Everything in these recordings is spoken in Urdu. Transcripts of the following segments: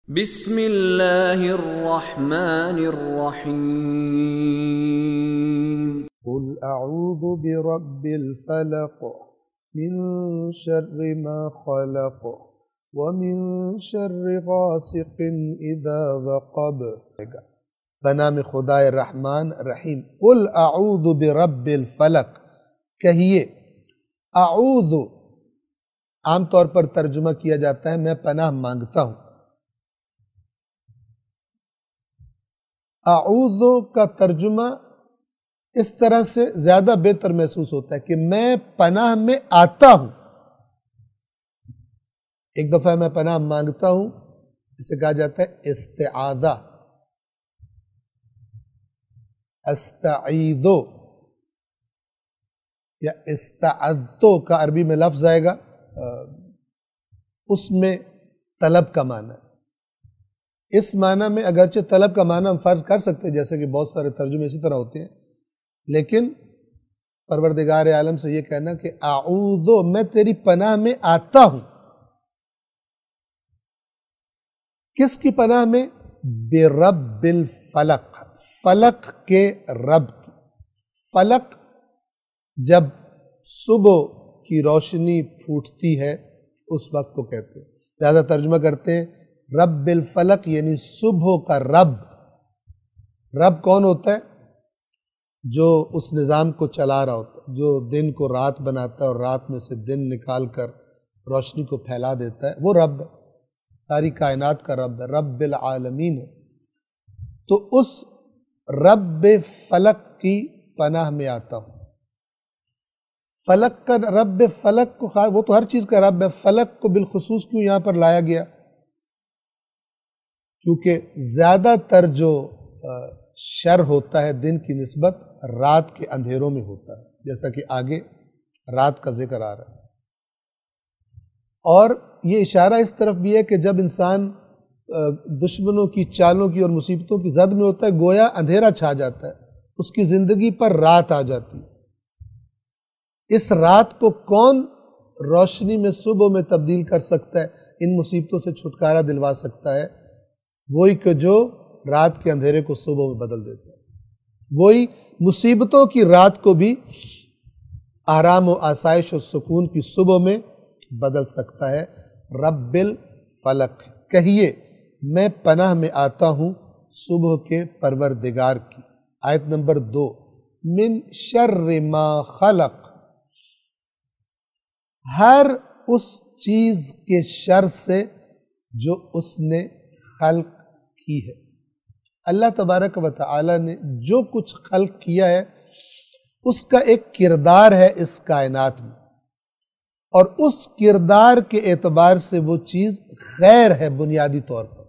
بسم اللہ الرحمن الرحیم قل اعوذ برب الفلق من شر ما خلق ومن شر غاسق اذا وقب۔ بنام خدائے رحمان رحیم۔ قل اعوذ برب الفلق، کہیے اعوذ عام طور پر ترجمہ کیا جاتا ہے میں پناہ مانگتا ہوں۔ اعوذ کا ترجمہ اس طرح سے زیادہ بہتر محسوس ہوتا ہے کہ میں پناہ میں آتا ہوں۔ ایک دفعہ میں پناہ مانگتا ہوں، اسے کہا جاتا ہے استعاذہ، استعیذو یا استعذتو کا عربی میں لفظ آئے گا، اس میں طلب کا معنی ہے۔ اس معنی میں اگرچہ طلب کا معنی ہم فرض کر سکتے ہیں، جیسے کہ بہت سارے ترجمے اسی طرح ہوتے ہیں، لیکن پروردگار عالم سے یہ کہنا کہ اعوذ میں تیری پناہ میں آتا ہوں۔ کس کی پناہ میں؟ برب الفلق، فلق کے رب کی۔ فلق جب صبح کی روشنی پھوٹتی ہے اس وقت کو کہتے ہیں، لہذا ترجمہ کرتے ہیں رب الفلق یعنی صبح کا رب۔ رب کون ہوتا ہے؟ جو اس نظام کو چلا رہا ہوتا ہے، جو دن کو رات بناتا ہے اور رات میں سے دن نکال کر روشنی کو پھیلا دیتا ہے، وہ رب ہے، ساری کائنات کا رب ہے، رب العالمین ہے۔ تو اس رب فلق کی پناہ میں آتا ہوں۔ فلق کا رب فلق کو وہ تو ہر چیز کا رب ہے، فلق کو بالخصوص کیوں یہاں پر لایا گیا؟ کیونکہ زیادہ تر جو شر ہوتا ہے دن کی نسبت رات کے اندھیروں میں ہوتا ہے، جیسا کہ آگے رات کا ذکر آ رہا ہے۔ اور یہ اشارہ اس طرف بھی ہے کہ جب انسان دشمنوں کی چالوں کی اور مصیبتوں کی زد میں ہوتا ہے، گویا اندھیرا چھا جاتا ہے، اس کی زندگی پر رات آ جاتی ہے۔ اس رات کو کون روشنی میں صبح میں تبدیل کر سکتا ہے، ان مصیبتوں سے چھٹکارا دلوا سکتا ہے؟ وہی کہ جو رات کے اندھیرے کو صبح میں بدل دیتا ہے، وہی مصیبتوں کی رات کو بھی آرام و آسائش و سکون کی صبح میں بدل سکتا ہے۔ رب الفلق، کہیے میں پناہ میں آتا ہوں صبح کے پروردگار کی۔ آیت نمبر 2، من شر ما خلق، ہر اس چیز کے شر سے جو اس نے خلق کی ہے۔ اللہ تبارک و تعالی نے جو کچھ خلق کیا ہے اس کا ایک کردار ہے اس کائنات میں، اور اس کردار کے اعتبار سے وہ چیز خیر ہے بنیادی طور پر۔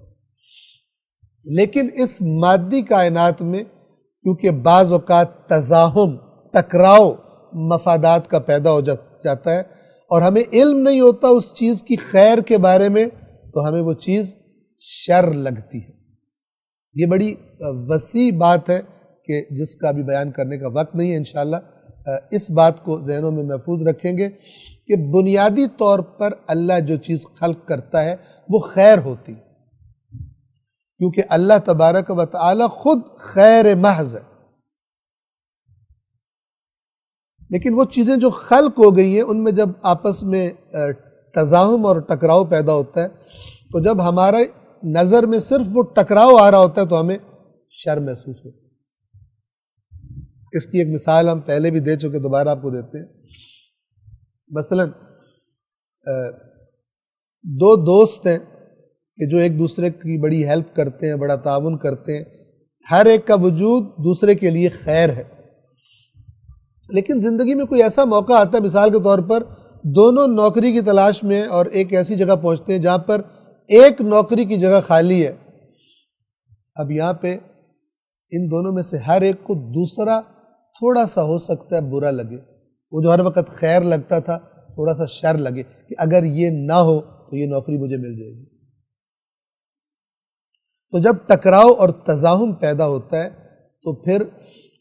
لیکن اس مادی کائنات میں کیونکہ بعض اوقات تزاحم، ٹکراؤ مفادات کا پیدا ہو جاتا ہے، اور ہمیں علم نہیں ہوتا اس چیز کی خیر کے بارے میں، تو ہمیں وہ چیز شر لگتی ہے۔ یہ بڑی وسیع بات ہے کہ جس کا بھی بیان کرنے کا وقت نہیں ہے۔ انشاءاللہ اس بات کو ذہنوں میں محفوظ رکھیں گے کہ بنیادی طور پر اللہ جو چیز خلق کرتا ہے وہ خیر ہوتی ہے، کیونکہ اللہ تبارک و تعالی خود خیر محض ہے۔ لیکن وہ چیزیں جو خلق ہو گئی ہیں ان میں جب آپس میں تزاحم اور ٹکراؤ پیدا ہوتا ہے، تو جب ہمارے نظر میں صرف وہ ٹکراؤ آ رہا ہوتا ہے تو ہمیں شر محسوس ہوتا ہے۔ اس کی ایک مثال ہم پہلے بھی دے چکے، دوبارہ آپ کو دیتے ہیں۔ مثلا دو دوست ہیں کہ جو ایک دوسرے کی بڑی ہیلپ کرتے ہیں، بڑا تعاون کرتے ہیں، ہر ایک کا وجود دوسرے کے لیے خیر ہے۔ لیکن زندگی میں کوئی ایسا موقع آتا ہے، مثال کے طور پر دونوں نوکری کی تلاش میں اور ایک ایسی جگہ پہنچتے ہیں جہاں پر ایک نوکری کی جگہ خالی ہے۔ اب یہاں پہ ان دونوں میں سے ہر ایک کو دوسرا تھوڑا سا ہو سکتا ہے برا لگے، وہ جو ہر وقت خیر لگتا تھا تھوڑا سا شر لگے کہ اگر یہ نہ ہو تو یہ نوکری مجھے مل جائے گی۔ تو جب ٹکراؤ اور تزاحم پیدا ہوتا ہے تو پھر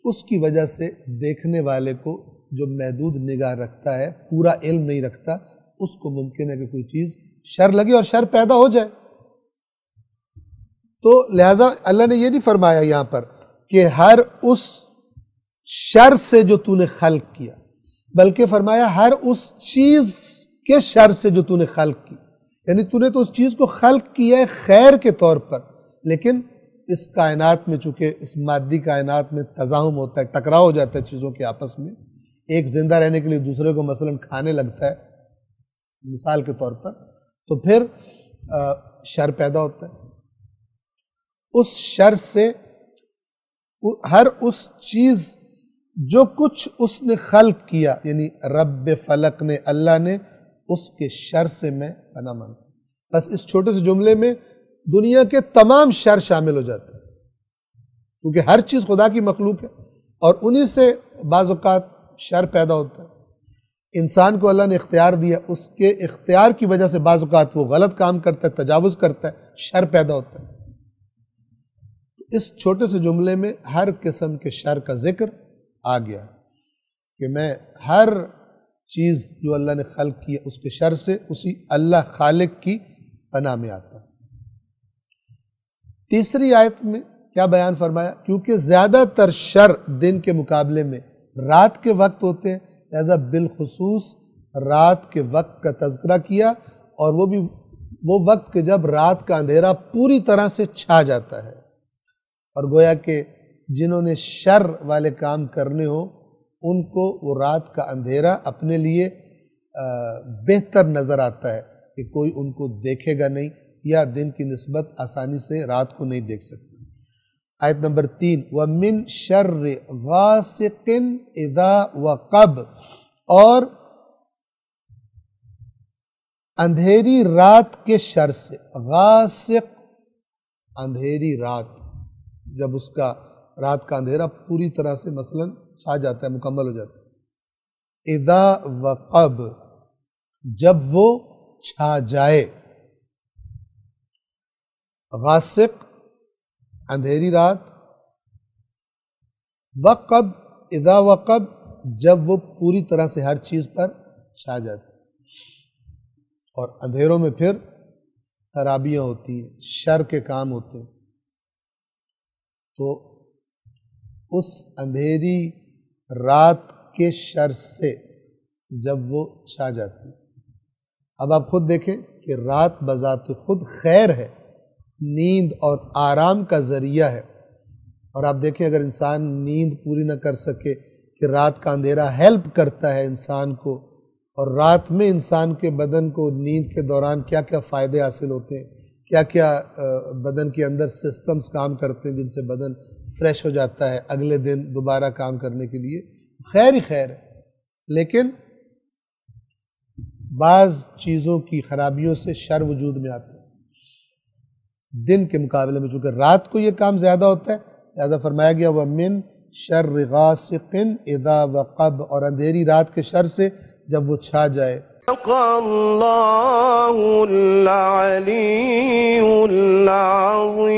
اس کی وجہ سے دیکھنے والے کو جو محدود نگاہ رکھتا ہے، پورا علم نہیں رکھتا، اس کو ممکن ہے کہ کوئی چیز شر لگے اور شر پیدا ہو جائے۔ تو لہٰذا اللہ نے یہ نہیں فرمایا یہاں پر کہ ہر اس شر سے جو تو نے خلق کیا، بلکہ فرمایا ہر اس چیز کے شر سے جو تو نے خلق کی، یعنی تو نے تو اس چیز کو خلق کیا ہے خیر کے طور پر، لیکن اس کائنات میں چونکہ اس مادی کائنات میں تزاحم ہوتا ہے، ٹکراؤ ہو جاتا ہے چیزوں کے آپس میں، ایک زندہ رہنے کے لیے دوسرے کو مثلا کھانے لگتا ہے مثال کے طور پر، تو پھر شر پیدا ہوتا ہے۔ اس شر سے ہر اس چیز جو کچھ اس نے خلق کیا، یعنی رب فلق نے، اللہ نے، اس کے شر سے میں پناہ مانگتا۔ بس اس چھوٹے سے جملے میں دنیا کے تمام شر شامل ہو جاتے ہیں، کیونکہ ہر چیز خدا کی مخلوق ہے اور انہی سے بعض اوقات شر پیدا ہوتا ہے۔ انسان کو اللہ نے اختیار دیا، اس کے اختیار کی وجہ سے بعض اوقات وہ غلط کام کرتا ہے، تجاوز کرتا ہے، شر پیدا ہوتا ہے۔ اس چھوٹے سے جملے میں ہر قسم کے شر کا ذکر آ گیا ہے کہ میں ہر چیز جو اللہ نے خلق کی ہے اس کے شر سے اسی اللہ خالق کی پناہ میں آتا ہوں۔ تیسری آیت میں کیا بیان فرمایا؟ کیونکہ زیادہ تر شر دن کے مقابلے میں رات کے وقت ہوتے ہیں، لہذا بالخصوص رات کے وقت کا تذکرہ کیا، اور وہ بھی وہ وقت کہ جب رات کا اندھیرا پوری طرح سے چھا جاتا ہے، اور گویا کہ جنہوں نے شر والے کام کرنے ہوں ان کو وہ رات کا اندھیرا اپنے لیے بہتر نظر آتا ہے کہ کوئی ان کو دیکھے گا نہیں، یا دن کی نسبت آسانی سے رات کو نہیں دیکھ سکتا۔ آیت نمبر 3، وَمِن شَرِّ غَاسِقٍ اِذَا وَقَبَ، اور اندھیری رات کے شر سے۔ غاسق اندھیری رات، جب اس کا رات کا اندھیرا پوری طرح سے مثلا چھا جاتا ہے، مکمل ہو جاتا ہے۔ اذا وقب، جب وہ چھا جائے۔ غاسق اندھیری رات، وقب اذا وقب جب وہ پوری طرح سے ہر چیز پر چھا جاتی ہے، اور اندھیروں میں پھر خرابیاں ہوتی ہیں، شر کے کام ہوتے ہیں، تو اس اندھیری رات کے شر سے جب وہ چھا جاتی ہے۔ اب آپ خود دیکھیں کہ رات بذات خود خیر ہے، نیند اور آرام کا ذریعہ ہے، اور آپ دیکھیں اگر انسان نیند پوری نہ کر سکے کہ رات کا اندھیرا ہیلپ کرتا ہے انسان کو، اور رات میں انسان کے بدن کو نیند کے دوران کیا کیا فائدے حاصل ہوتے ہیں، کیا کیا بدن کے اندر سسٹمز کام کرتے ہیں جن سے بدن فریش ہو جاتا ہے اگلے دن دوبارہ کام کرنے کے لیے، خیر ہی خیر ہے۔ لیکن بعض چیزوں کی خرابیوں سے شر وجود میں آتا ہے دن کے مقابلے میں، چونکہ رات کو یہ کام زیادہ ہوتا ہے، لہذا فرمایا گیا وَمِن شَرِّ غَاسِقٍ اِذَا وَقَبَ، اور اندھیری رات کے شر سے جب وہ چھا جائے۔ اللہ العلی العظیم۔